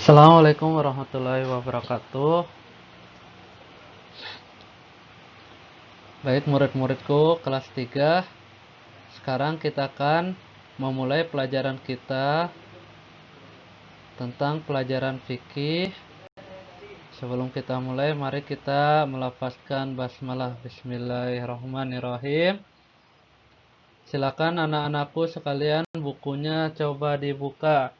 Assalamualaikum warahmatullahi wabarakatuh. Baik murid-muridku kelas 3. Sekarang kita akan memulai pelajaran kita tentang pelajaran fikih. Sebelum kita mulai, mari kita melafazkan basmalah. Bismillahirrahmanirrahim. Silakan anak-anakku sekalian, bukunya coba dibuka.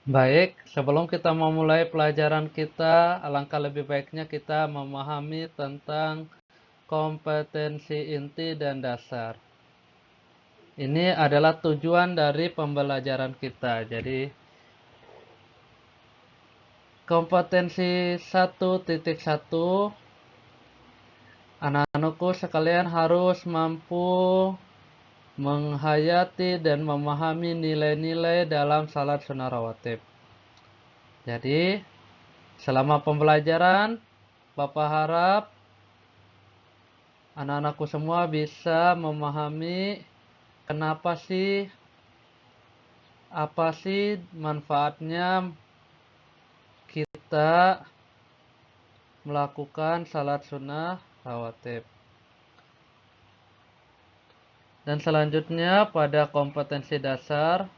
Baik, sebelum kita memulai pelajaran kita, alangkah lebih baiknya kita memahami tentang kompetensi inti dan dasar. Ini adalah tujuan dari pembelajaran kita. Jadi, kompetensi 1.1, anak-anakku sekalian harus mampu menghayati dan memahami nilai-nilai dalam salat sunnah rawatib. Jadi, selama pembelajaran, Bapak harap anak-anakku semua bisa memahami kenapa sih, apa sih manfaatnya kita melakukan salat sunnah rawatib. Dan selanjutnya pada kompetensi dasar,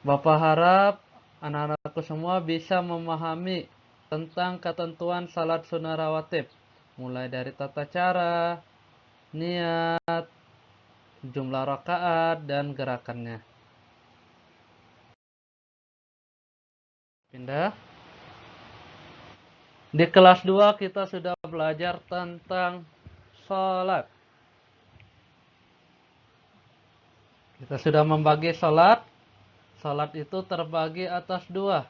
Bapak harap anak-anakku semua bisa memahami tentang ketentuan salat sunnah rawatib, mulai dari tata cara, niat, jumlah rakaat, dan gerakannya. Pindah. Di kelas 2 kita sudah belajar tentang salat. Kita sudah membagi salat. Salat itu terbagi atas dua.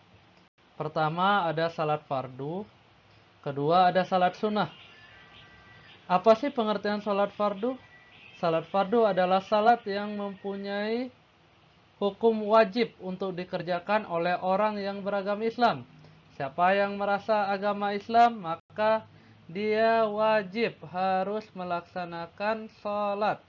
Pertama ada salat fardu, kedua ada salat sunnah. Apa sih pengertian salat fardu? Salat fardu adalah salat yang mempunyai hukum wajib untuk dikerjakan oleh orang yang beragama Islam. Siapa yang merasa agama Islam, maka dia wajib harus melaksanakan salat.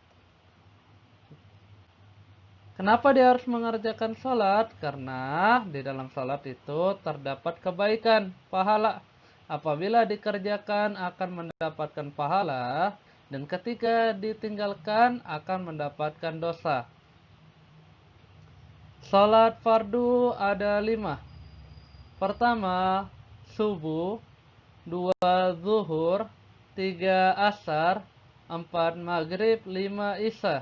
Kenapa dia harus mengerjakan salat? Karena di dalam salat itu terdapat kebaikan, pahala. Apabila dikerjakan akan mendapatkan pahala, dan ketika ditinggalkan akan mendapatkan dosa. Salat fardu ada 5. Pertama, subuh, 2 zuhur, 3 asar, 4 maghrib, 5 isya.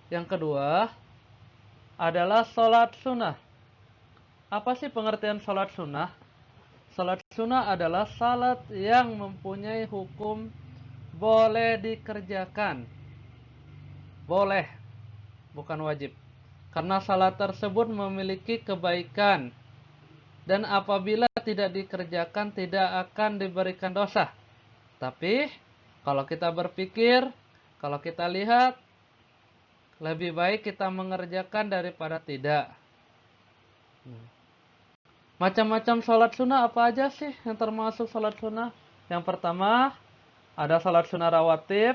Yang kedua adalah salat sunnah. Apa sih pengertian salat sunnah? Salat sunnah adalah salat yang mempunyai hukum boleh dikerjakan. Boleh, bukan wajib. Karena salat tersebut memiliki kebaikan. Dan apabila tidak dikerjakan tidak akan diberikan dosa. Tapi kalau kita berpikir, kalau kita lihat, lebih baik kita mengerjakan daripada tidak. Macam-macam salat sunnah apa aja sih yang termasuk salat sunnah? Yang pertama ada salat sunnah rawatib,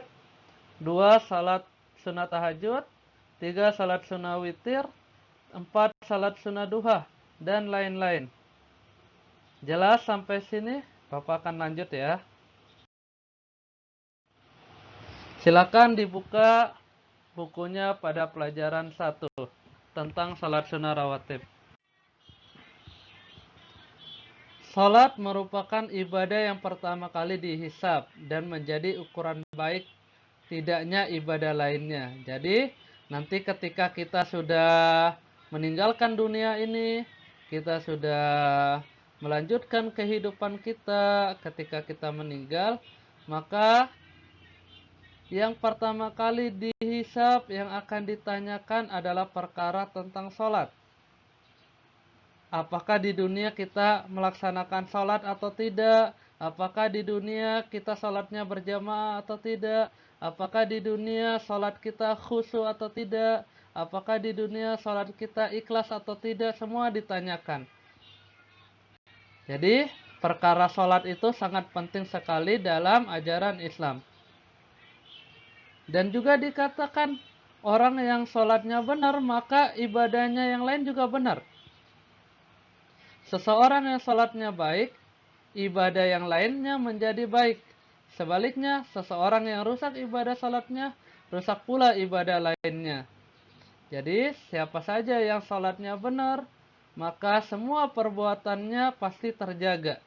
2 salat sunnah tahajud, 3 salat sunnah witir, 4 salat sunnah duha, dan lain-lain. Jelas sampai sini? Bapak akan lanjut ya. Silakan dibuka bukunya pada pelajaran 1 tentang salat sunnah rawatib. Salat merupakan ibadah yang pertama kali dihisab dan menjadi ukuran baik tidaknya ibadah lainnya. Jadi, nanti ketika kita sudah meninggalkan dunia ini, kita sudah melanjutkan kehidupan kita, ketika kita meninggal, maka yang pertama kali dihisab yang akan ditanyakan adalah perkara tentang salat. Apakah di dunia kita melaksanakan salat atau tidak? Apakah di dunia kita salatnya berjamaah atau tidak? Apakah di dunia salat kita khusyuk atau tidak? Apakah di dunia salat kita ikhlas atau tidak? Semua ditanyakan. Jadi, perkara salat itu sangat penting sekali dalam ajaran Islam. Dan juga dikatakan orang yang sholatnya benar, maka ibadahnya yang lain juga benar. Seseorang yang sholatnya baik, ibadah yang lainnya menjadi baik. Sebaliknya, seseorang yang rusak ibadah sholatnya, rusak pula ibadah lainnya. Jadi, siapa saja yang sholatnya benar, maka semua perbuatannya pasti terjaga.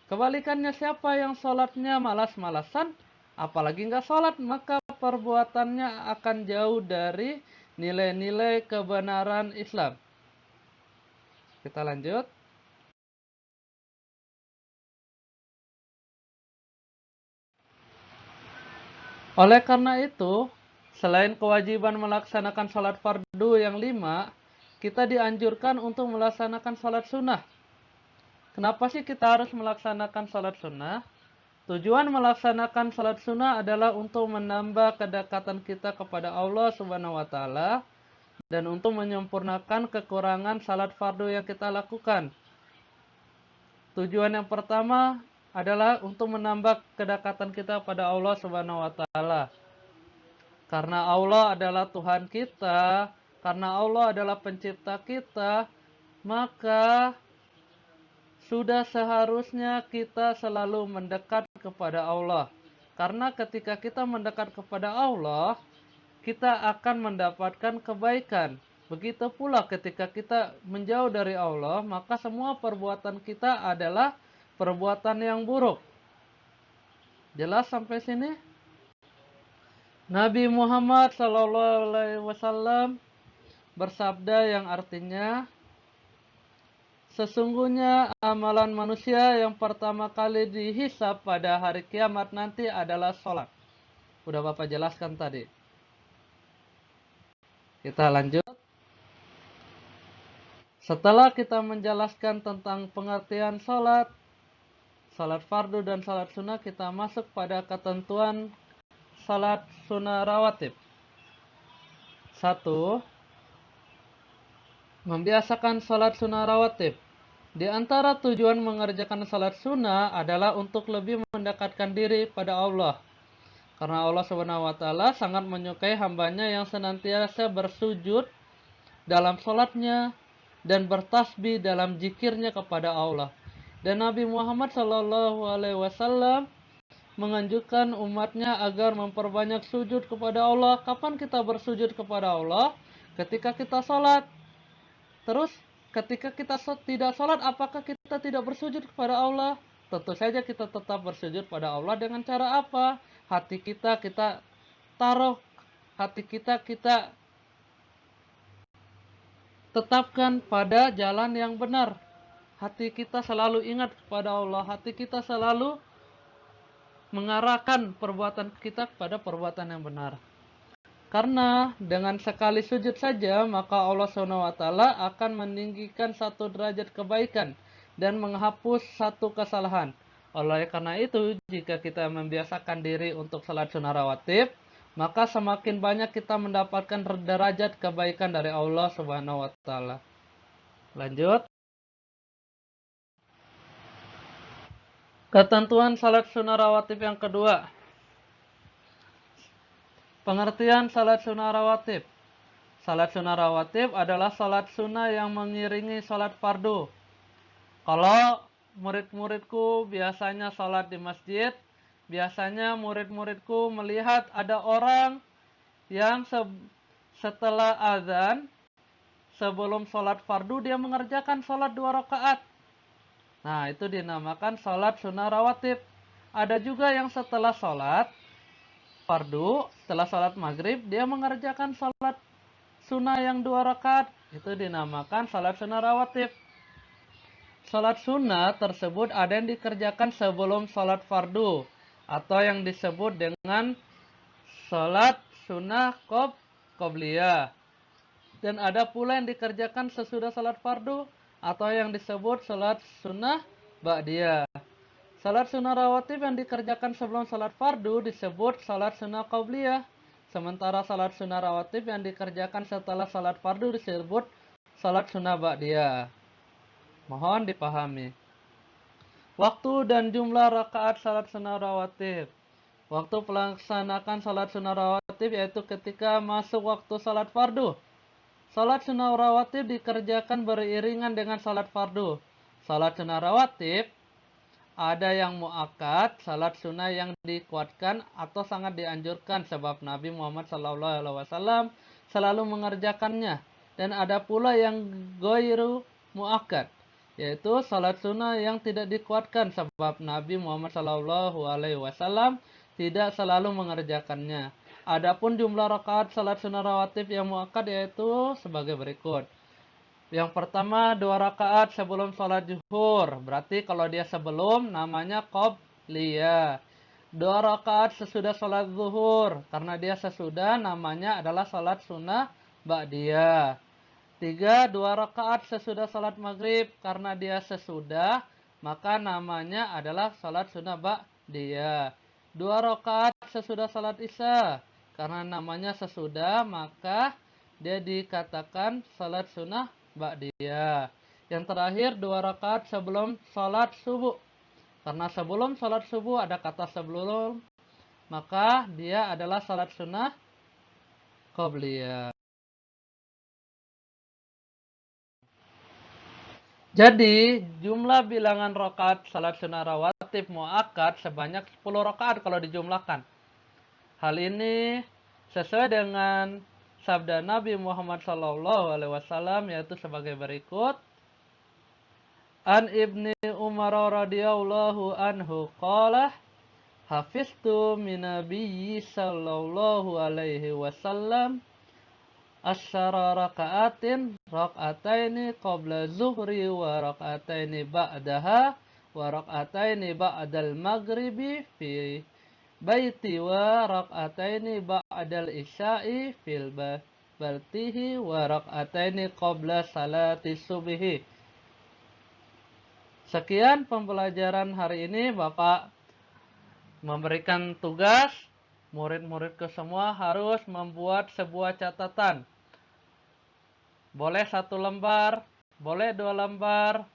Kebalikannya, siapa yang sholatnya malas-malasan, apalagi nggak sholat, maka perbuatannya akan jauh dari nilai-nilai kebenaran Islam. Kita lanjut. Oleh karena itu, selain kewajiban melaksanakan sholat fardu yang 5, kita dianjurkan untuk melaksanakan sholat sunnah. Kenapa sih kita harus melaksanakan sholat sunnah? Tujuan melaksanakan sholat sunnah adalah untuk menambah kedekatan kita kepada Allah Subhanahu wa Ta'ala dan untuk menyempurnakan kekurangan sholat fardu yang kita lakukan. Tujuan yang pertama adalah untuk menambah kedekatan kita pada Allah Subhanahu wa Ta'ala. Karena Allah adalah Tuhan kita, karena Allah adalah pencipta kita, maka sudah seharusnya kita selalu mendekat kepada Allah. Karena ketika kita mendekat kepada Allah, kita akan mendapatkan kebaikan. Begitu pula ketika kita menjauh dari Allah, maka semua perbuatan kita adalah perbuatan yang buruk. Jelas sampai sini? Nabi Muhammad SAW bersabda yang artinya, sesungguhnya amalan manusia yang pertama kali dihisab pada hari kiamat nanti adalah sholat. Udah Bapak jelaskan tadi. Kita lanjut. Setelah kita menjelaskan tentang pengertian sholat, sholat fardu dan sholat sunnah, kita masuk pada ketentuan sholat sunnah rawatib. 1. Membiasakan sholat sunnah rawatib. Di antara tujuan mengerjakan sholat sunnah adalah untuk lebih mendekatkan diri pada Allah. Karena Allah Subhanahu wa Ta'ala sangat menyukai hambanya yang senantiasa bersujud dalam sholatnya dan bertasbih dalam zikirnya kepada Allah. Dan Nabi Muhammad SAW menganjurkan umatnya agar memperbanyak sujud kepada Allah. Kapan kita bersujud kepada Allah? Ketika kita sholat. Terus ketika kita tidak sholat, apakah kita tidak bersujud kepada Allah? Tentu saja kita tetap bersujud pada Allah. Dengan cara apa? Hati kita taruh, hati kita tetapkan pada jalan yang benar. Hati kita selalu ingat kepada Allah. Hati kita selalu mengarahkan perbuatan kita kepada perbuatan yang benar. Karena dengan sekali sujud saja, maka Allah SWT akan meninggikan 1 derajat kebaikan dan menghapus 1 kesalahan. Oleh karena itu, jika kita membiasakan diri untuk salat sunnah rawatib, maka semakin banyak kita mendapatkan derajat kebaikan dari Allah SWT. Lanjut. Ketentuan salat sunnah rawatib yang kedua. Pengertian salat sunnah rawatib. Salat sunnah rawatib adalah salat sunnah yang mengiringi salat fardu. Kalau murid-muridku biasanya salat di masjid, biasanya murid-muridku melihat ada orang yang setelah azan, sebelum salat fardu, dia mengerjakan salat 2 rakaat. Nah, itu dinamakan salat sunnah rawatib. Ada juga yang setelah salat fardu, setelah salat maghrib, dia mengerjakan salat sunnah yang 2 rakaat. Itu dinamakan salat sunnah rawatib. Salat sunnah tersebut ada yang dikerjakan sebelum salat fardu, atau yang disebut dengan salat sunnah qobliyah. Dan ada pula yang dikerjakan sesudah salat fardu, atau yang disebut salat sunnah ba'diyah. Salat sunnah rawatib yang dikerjakan sebelum salat fardu disebut salat sunnah qobliyah. Sementara salat sunnah rawatib yang dikerjakan setelah salat fardu disebut salat sunnah ba'diyah. Mohon dipahami. Waktu dan jumlah rakaat salat sunnah rawatib. Waktu melaksanakan salat sunnah rawatib yaitu ketika masuk waktu salat fardu. Salat sunnah rawatib dikerjakan beriringan dengan salat fardu. Salat sunnah rawatib ada yang muakkad, salat sunnah yang dikuatkan atau sangat dianjurkan sebab Nabi Muhammad SAW selalu mengerjakannya. Dan ada pula yang ghairu muakkad, yaitu salat sunnah yang tidak dikuatkan sebab Nabi Muhammad SAW tidak selalu mengerjakannya. Adapun jumlah rakaat salat sunnah rawatib yang muakkad yaitu sebagai berikut. Yang pertama 2 rakaat sebelum sholat zuhur. Berarti kalau dia sebelum namanya qobliyah. 2 rakaat sesudah sholat zuhur. Karena dia sesudah namanya adalah sholat sunnah ba'diyah. 3 2 rakaat sesudah sholat maghrib. Karena dia sesudah maka namanya adalah sholat sunnah ba'diyah. 2 rakaat sesudah sholat isya. Karena namanya sesudah maka dia dikatakan sholat sunnah ba'diyah. Yang terakhir 2 rakaat sebelum sholat subuh. Karena sebelum sholat subuh ada kata sebelum, maka dia adalah sholat sunnah qobliyah. Jadi jumlah bilangan rakaat salat sunnah rawatib muakkad sebanyak 10 rakaat kalau dijumlahkan. Hal ini sesuai dengan sabda Nabi Muhammad SAW yaitu sebagai berikut. An Ibni Umar radhiyallahu anhu qala hafiztu min nabiyyi sallallahu alaihi wasallam asyara raka'atin raka'ataini qabla zuhri wa raka'ataini ba'daha wa raka'ataini ba'dal maghribi fi baiti wa raka'ataini ba'dal isya'i fil baltihi wa raka'ataini qabla salati subhi. Sekian pembelajaran hari ini. Bapak memberikan tugas murid-muridku semua harus membuat sebuah catatan. Boleh 1 lembar, boleh 2 lembar.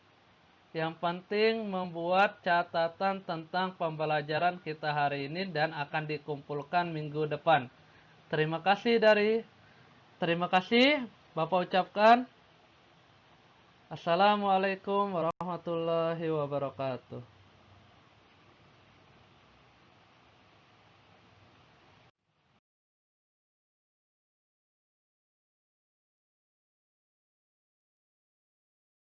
Yang penting membuat catatan tentang pembelajaran kita hari ini dan akan dikumpulkan minggu depan. Terima kasih Bapak ucapkan. Assalamualaikum warahmatullahi wabarakatuh.